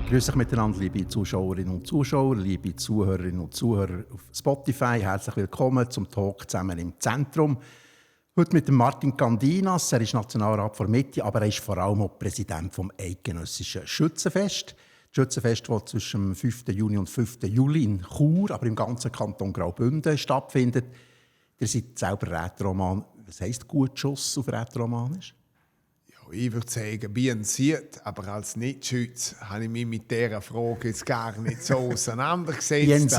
Grüß euch miteinander, liebe Zuschauerinnen und Zuschauer, liebe Zuhörerinnen und Zuhörer auf Spotify. Herzlich willkommen zum Talk «Zusammen im Zentrum». Heute mit dem Martin Candinas. Er ist Nationalrat der Mitte, aber er ist vor allem auch Präsident des Eidgenössischen Schützenfest. Das Schützenfest, das zwischen dem 5. Juni und 5. Juli in Chur, aber im ganzen Kanton Graubünden stattfindet. Ihr seid selber Rätoroman. Was heisst gut Schuss auf Rätoromanisch? Ich würde sagen, bien sieht, aber als Nicht-Schütz habe ich mich mit dieser Frage jetzt gar nicht so auseinandergesetzt.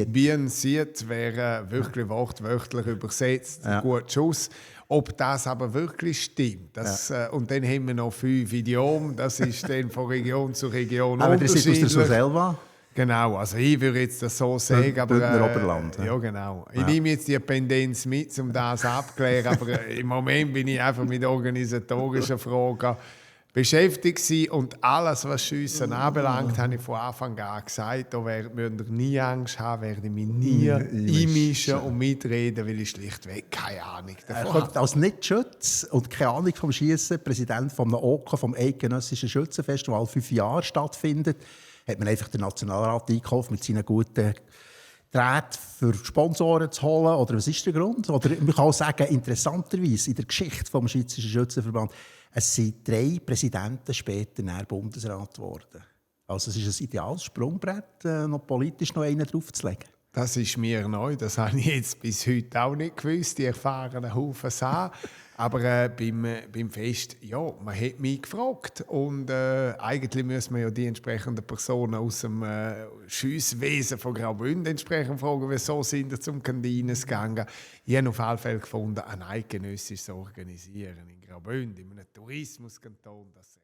Bien sieht wäre wirklich wortwörtlich übersetzt, gut Schuss. Ob das aber wirklich stimmt, und dann haben wir noch 5 Idiome, das ist dann von Region zu Region aber unterschiedlich. Aber das ist aus der Surselva? Genau, also ich würde jetzt das so sagen, aber Oberland, ja genau. Ich nehme jetzt die Pendenz mit, um das abzuklären, aber im Moment bin ich einfach mit organisatorischen Fragen beschäftigt gewesen. Und alles, was Schiessen anbelangt, habe ich von Anfang an gesagt, da müsst ihr nie Angst haben, werde ich mich nie einmischen und mitreden, weil ich schlichtweg keine Ahnung davon habe. Als Nicht-Schütz und keine Ahnung vom Schiessen, Präsident vom OKA, vom Eidgenössischen Schützenfest, das alle 5 Jahre stattfindet, hat man einfach den Nationalrat eingekauft mit seinen guten Drähten für Sponsoren zu holen? Oder was ist der Grund? Oder man kann auch sagen, interessanterweise in der Geschichte des Schweizerischen Schützenverbands, es sind 3 Präsidenten später Bundesrat geworden. Also es ist ein ideales Sprungbrett, noch politisch noch einen draufzulegen. Das ist mir neu, das habe ich jetzt bis heute auch nicht gewusst. Die erfahrenen Haufen sah. Aber beim Fest, ja, man hat mich gefragt. Und eigentlich müssen wir ja die entsprechenden Personen aus dem Schiesswesen von Graubünden entsprechend fragen, wieso sind sie zum Kandines gegangen. Ich habe auf alle Fälle gefunden, ein eidgenössisches Organisieren in Graubünden, in einem Tourismuskanton, das